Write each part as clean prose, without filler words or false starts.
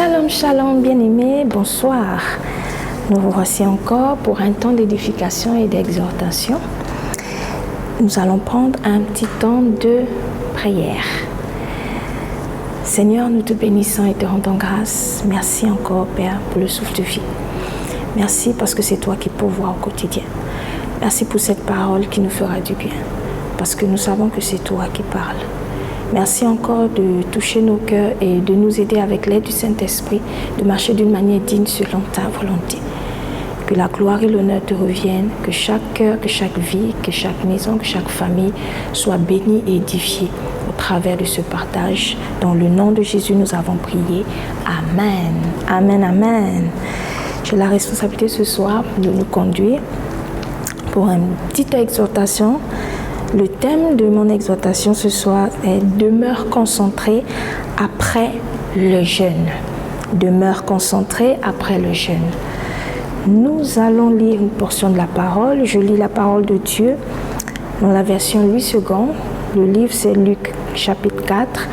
Shalom, shalom, bien-aimés, bonsoir. Nous vous voici encore pour un temps d'édification et d'exhortation. Nous allons prendre un petit temps de prière. Seigneur, nous te bénissons et te rendons grâce. Merci encore, Père, pour le souffle de vie. Merci parce que c'est toi qui pourvois au quotidien. Merci pour cette parole qui nous fera du bien, parce que nous savons que c'est toi qui parles. Merci encore de toucher nos cœurs et de nous aider avec l'aide du Saint-Esprit de marcher d'une manière digne selon ta volonté. Que la gloire et l'honneur te reviennent, que chaque cœur, que chaque vie, que chaque maison, que chaque famille soit bénie et édifiée au travers de ce partage. Dans le nom de Jésus, nous avons prié. Amen. Amen, amen. J'ai la responsabilité ce soir de nous conduire pour une petite exhortation. Le thème de mon exhortation ce soir est « Demeure concentrée après le jeûne ». Demeure concentrée après le jeûne. Nous allons lire une portion de la parole. Je lis la parole de Dieu dans la version Louis II. Le livre c'est Luc chapitre 4,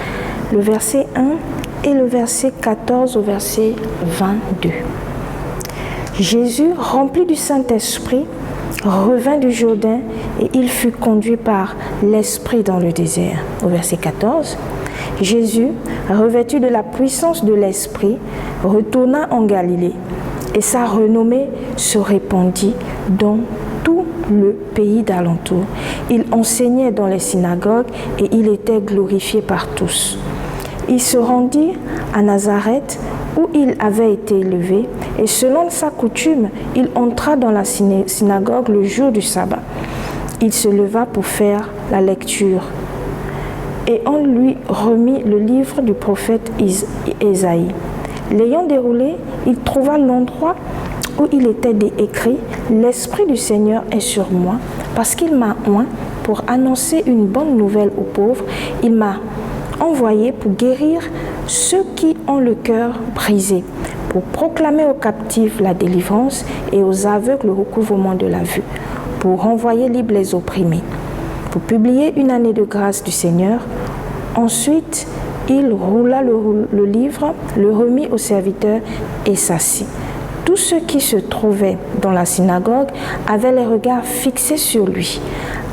le verset 1 et le verset 14 au verset 22. Jésus, rempli du Saint-Esprit, revint du Jourdain et il fut conduit par l'Esprit dans le désert. Au verset 14, Jésus, revêtu de la puissance de l'Esprit, retourna en Galilée et sa renommée se répandit dans tout le pays d'alentour. Il enseignait dans les synagogues et il était glorifié par tous. Il se rendit à Nazareth où il avait été élevé, et selon sa coutume, il entra dans la synagogue le jour du sabbat. Il se leva pour faire la lecture, et on lui remit le livre du prophète Ésaïe. L'ayant déroulé, il trouva l'endroit où il était écrit « L'Esprit du Seigneur est sur moi, parce qu'il m'a oint pour annoncer une bonne nouvelle aux pauvres. Il m'a envoyé pour guérir ceux qui ont le cœur brisé, pour proclamer aux captifs la délivrance et aux aveugles le recouvrement de la vue, pour renvoyer libres les opprimés, pour publier une année de grâce du Seigneur. » Ensuite, il roula le livre, le remit aux serviteurs et s'assit. Tous ceux qui se trouvaient dans la synagogue avaient les regards fixés sur lui.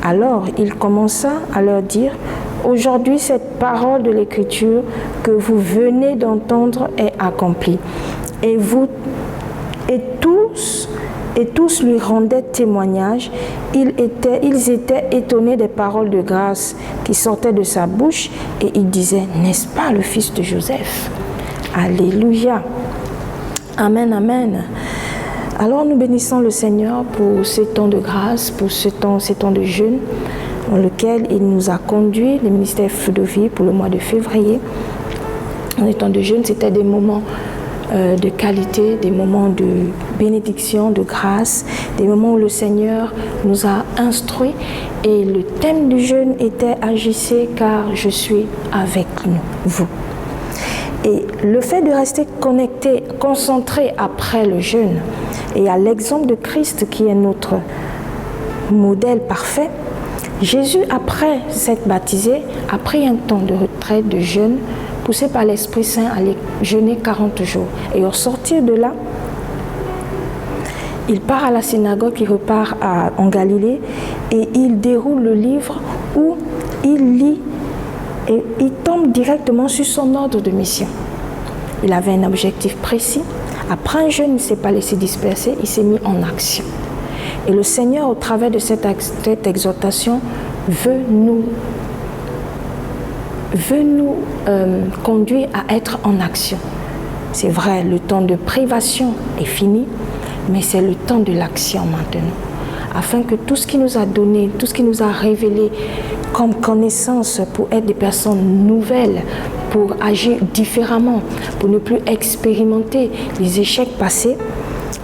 Alors il commença à leur dire « Aujourd'hui, cette parole de l'Écriture que vous venez d'entendre est accomplie. » Et tous lui rendaient témoignage. Ils étaient étonnés des paroles de grâce qui sortaient de sa bouche et ils disaient « N'est-ce pas le fils de Joseph ?» Alléluia. Amen, amen. Alors nous bénissons le Seigneur pour ce temps de grâce, pour ce temps de jeûne dans lequel il nous a conduits, le ministère Feu de Vie, pour le mois de février. En temps de jeûne, c'était des moments de qualité, des moments de bénédiction, de grâce, des moments où le Seigneur nous a instruits. Et le thème du jeûne était « Agissez car je suis avec vous ». Et le fait de rester connecté, concentré après le jeûne, et à l'exemple de Christ qui est notre modèle parfait, Jésus, après s'être baptisé, a pris un temps de retraite, de jeûne, poussé par l'Esprit Saint à aller jeûner 40 jours. Et au sortir de là, il part à la synagogue, il repart en Galilée et il déroule le livre où il lit et il tombe directement sur son ordre de mission. Il avait un objectif précis. Après un jeûne, il ne s'est pas laissé disperser, il s'est mis en action. Et le Seigneur, au travers de cette exhortation, veut nous conduire à être en action. C'est vrai, le temps de privation est fini, mais c'est le temps de l'action maintenant. Afin que tout ce qu'il nous a donné, tout ce qu'il nous a révélé comme connaissance pour être des personnes nouvelles, pour agir différemment, pour ne plus expérimenter les échecs passés,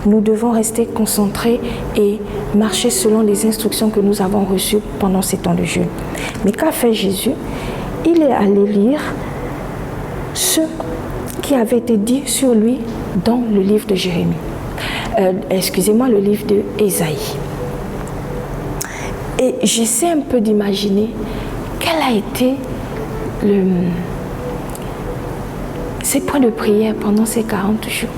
nous devons rester concentrés et marcher selon les instructions que nous avons reçues pendant ces temps de jeûne. Mais qu'a fait Jésus? Il est allé lire ce qui avait été dit sur lui dans le livre de Jérémie. Le livre de Ésaïe. Et j'essaie un peu d'imaginer quel a été ses points de prière pendant ces 40 jours.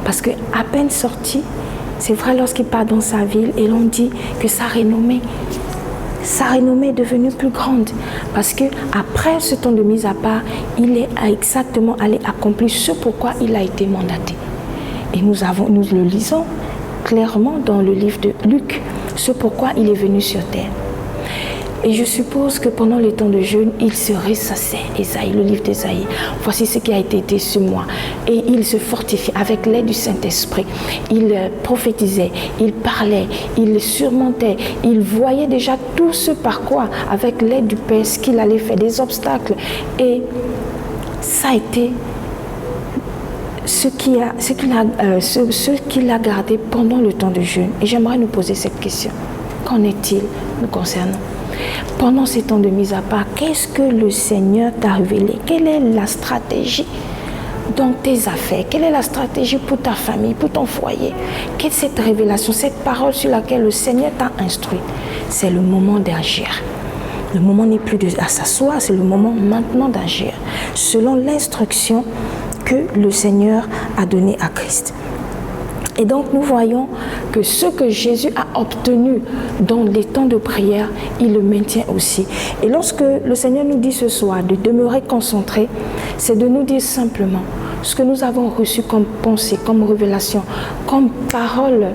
Parce qu'à peine sorti, c'est vrai, lorsqu'il part dans sa ville, et l'on dit que sa renommée est devenue plus grande. Parce qu'après ce temps de mise à part, il est exactement allé accomplir ce pourquoi il a été mandaté. Et nous le lisons clairement dans le livre de Luc, ce pourquoi il est venu sur terre. Et je suppose que pendant les temps de jeûne, il se ressassait. Ésaïe, le livre d'Ésaïe. Voici ce qui a été dit sur moi. Et il se fortifiait avec l'aide du Saint-Esprit. Il prophétisait, il parlait, il surmontait. Il voyait déjà tout ce par quoi, avec l'aide du Père, ce qu'il allait faire, des obstacles. Et ça a été ce qu'il a gardé pendant le temps de jeûne. Et j'aimerais nous poser cette question. Qu'en est-il nous concernant? Pendant ces temps de mise à part, qu'est-ce que le Seigneur t'a révélé? Quelle est la stratégie dans tes affaires? Quelle est la stratégie pour ta famille, pour ton foyer? Quelle est cette révélation, cette parole sur laquelle le Seigneur t'a instruit? C'est le moment d'agir. Le moment n'est plus à s'asseoir, c'est le moment maintenant d'agir, selon l'instruction que le Seigneur a donnée à Christ. Et donc nous voyons que ce que Jésus a obtenu dans les temps de prière, il le maintient aussi. Et lorsque le Seigneur nous dit ce soir de demeurer concentré, c'est de nous dire simplement ce que nous avons reçu comme pensée, comme révélation, comme parole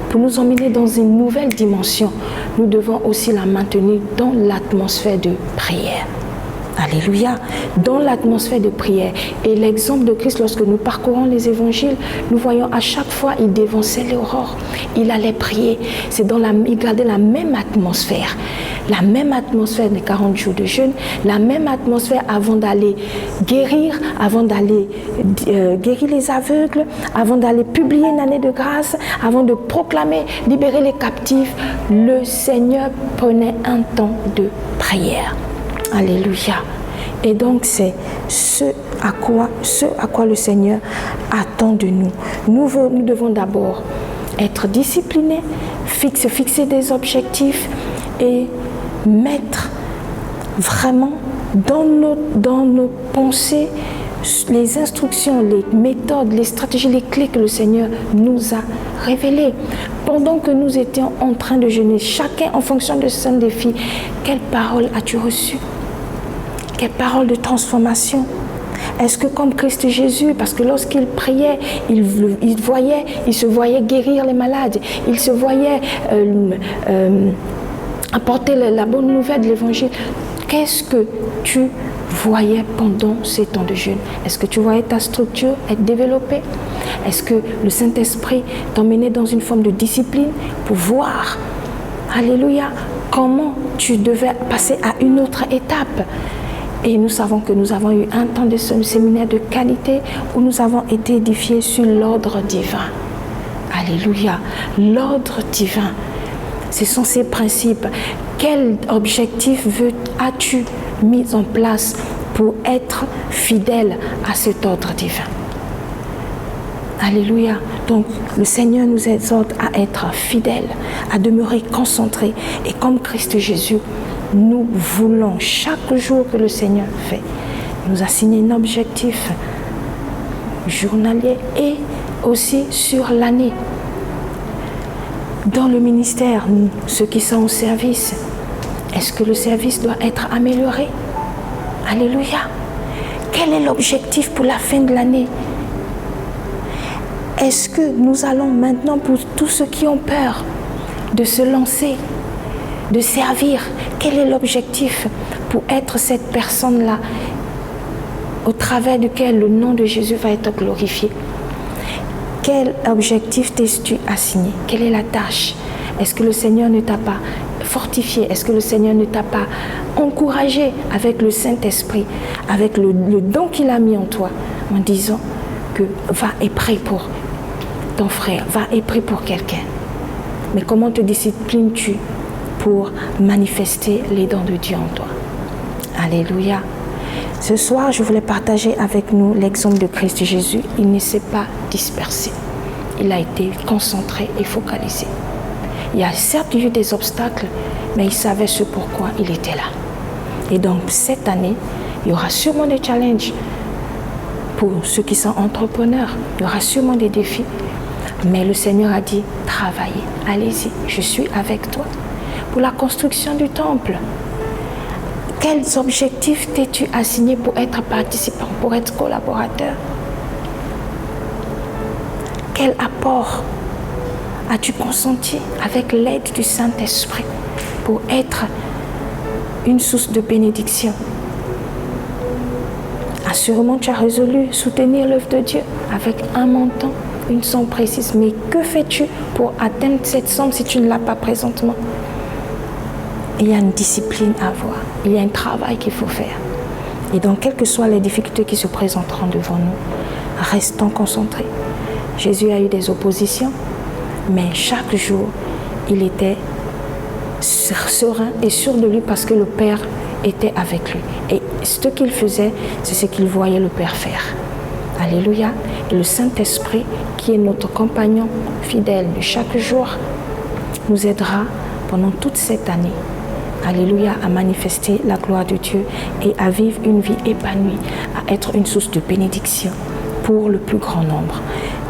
pour nous emmener dans une nouvelle dimension. Nous devons aussi la maintenir dans l'atmosphère de prière. Alléluia, dans l'atmosphère de prière. Et l'exemple de Christ, lorsque nous parcourons les évangiles, nous voyons à chaque fois, il dévançait l'aurore. Il allait prier. Il gardait la même atmosphère. La même atmosphère des 40 jours de jeûne, la même atmosphère avant d'aller guérir, avant d'aller guérir les aveugles, avant d'aller publier une année de grâce, avant de proclamer, libérer les captifs. Le Seigneur prenait un temps de prière. Alléluia. Et donc c'est ce à quoi le Seigneur attend de nous. Nous devons d'abord être disciplinés, fixer des objectifs et mettre vraiment dans nos pensées les instructions, les méthodes, les stratégies, les clés que le Seigneur nous a révélées. Pendant que nous étions en train de jeûner, chacun en fonction de son défi, quelle parole as-tu reçue? Quelle parole de transformation? Est-ce que comme Christ Jésus, parce que lorsqu'il priait, il se voyait guérir les malades, il se voyait apporter la bonne nouvelle de l'évangile. Qu'est-ce que tu voyais pendant ces temps de jeûne? Est-ce que tu voyais ta structure être développée? Est-ce que le Saint-Esprit t'emmenait dans une forme de discipline pour voir, alléluia, comment tu devais passer à une autre étape? Et nous savons que nous avons eu un temps de séminaire de qualité où nous avons été édifiés sur l'ordre divin. Alléluia, l'ordre divin. Ce sont ces principes. Quel objectif as-tu mis en place pour être fidèle à cet ordre divin? Alléluia. Donc, le Seigneur nous exhorte à être fidèles, à demeurer concentrés. Et comme Christ Jésus, nous voulons chaque jour que le Seigneur fait, nous assigner un objectif journalier et aussi sur l'année. Dans le ministère, ceux qui sont au service, est-ce que le service doit être amélioré? Alléluia. Quel est l'objectif pour la fin de l'année? Est-ce que nous allons maintenant, pour tous ceux qui ont peur de se lancer, de servir, quel est l'objectif pour être cette personne-là au travers duquel le nom de Jésus va être glorifié? Quel objectif t'es-tu assigné? Quelle est la tâche? Est-ce que le Seigneur ne t'a pas fortifié? Est-ce que le Seigneur ne t'a pas encouragé avec le Saint-Esprit, avec le don qu'il a mis en toi, en disant que va et prie pour ton frère, va et prie pour quelqu'un? Mais comment te disciplines-tu pour manifester les dons de Dieu en toi? Alléluia. Ce soir, je voulais partager avec nous l'exemple de Christ Jésus. Il ne s'est pas dispersé. Il a été concentré et focalisé. Il y a certes eu des obstacles, mais il savait ce pourquoi il était là. Et donc, cette année, il y aura sûrement des challenges. Pour ceux qui sont entrepreneurs, il y aura sûrement des défis. Mais le Seigneur a dit, travaillez, allez-y, je suis avec toi. Pour la construction du temple, quels objectifs t'es-tu assigné pour être participant, pour être collaborateur? Quel apport as-tu consenti avec l'aide du Saint-Esprit pour être une source de bénédiction? Assurément, tu as résolu soutenir l'œuvre de Dieu avec un montant, une somme précise. Mais que fais-tu pour atteindre cette somme si tu ne l'as pas présentement? Il y a une discipline à avoir. Il y a un travail qu'il faut faire. Et donc, quelles que soient les difficultés qui se présenteront devant nous, restons concentrés. Jésus a eu des oppositions, mais chaque jour, il était serein et sûr de lui parce que le Père était avec lui. Et ce qu'il faisait, c'est ce qu'il voyait le Père faire. Alléluia. Et le Saint-Esprit, qui est notre compagnon fidèle de chaque jour, nous aidera pendant toute cette année. Alléluia, à manifester la gloire de Dieu et à vivre une vie épanouie, à être une source de bénédiction pour le plus grand nombre.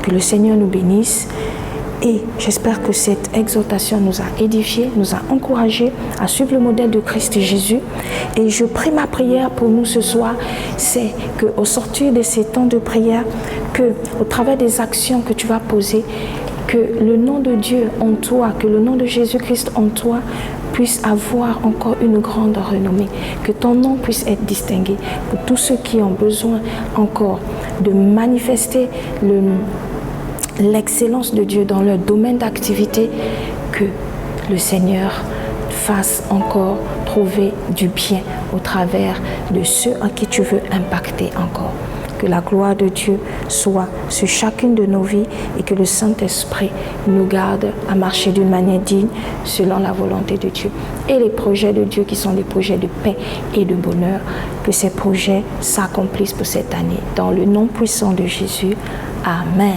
Que le Seigneur nous bénisse. Et j'espère que cette exhortation nous a édifiés, nous a encouragés à suivre le modèle de Christ Jésus. Et je prie ma prière pour nous ce soir, c'est qu'au sortir de ces temps de prière, qu'au travers des actions que tu vas poser, que le nom de Dieu en toi, que le nom de Jésus-Christ en toi puisse avoir encore une grande renommée, que ton nom puisse être distingué pour tous ceux qui ont besoin encore de manifester l'excellence de Dieu dans leur domaine d'activité, que le Seigneur fasse encore trouver du bien au travers de ceux en qui tu veux impacter encore. Que la gloire de Dieu soit sur chacune de nos vies et que le Saint-Esprit nous garde à marcher d'une manière digne selon la volonté de Dieu. Et les projets de Dieu qui sont des projets de paix et de bonheur, que ces projets s'accomplissent pour cette année. Dans le nom puissant de Jésus. Amen.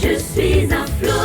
Je suis un flot.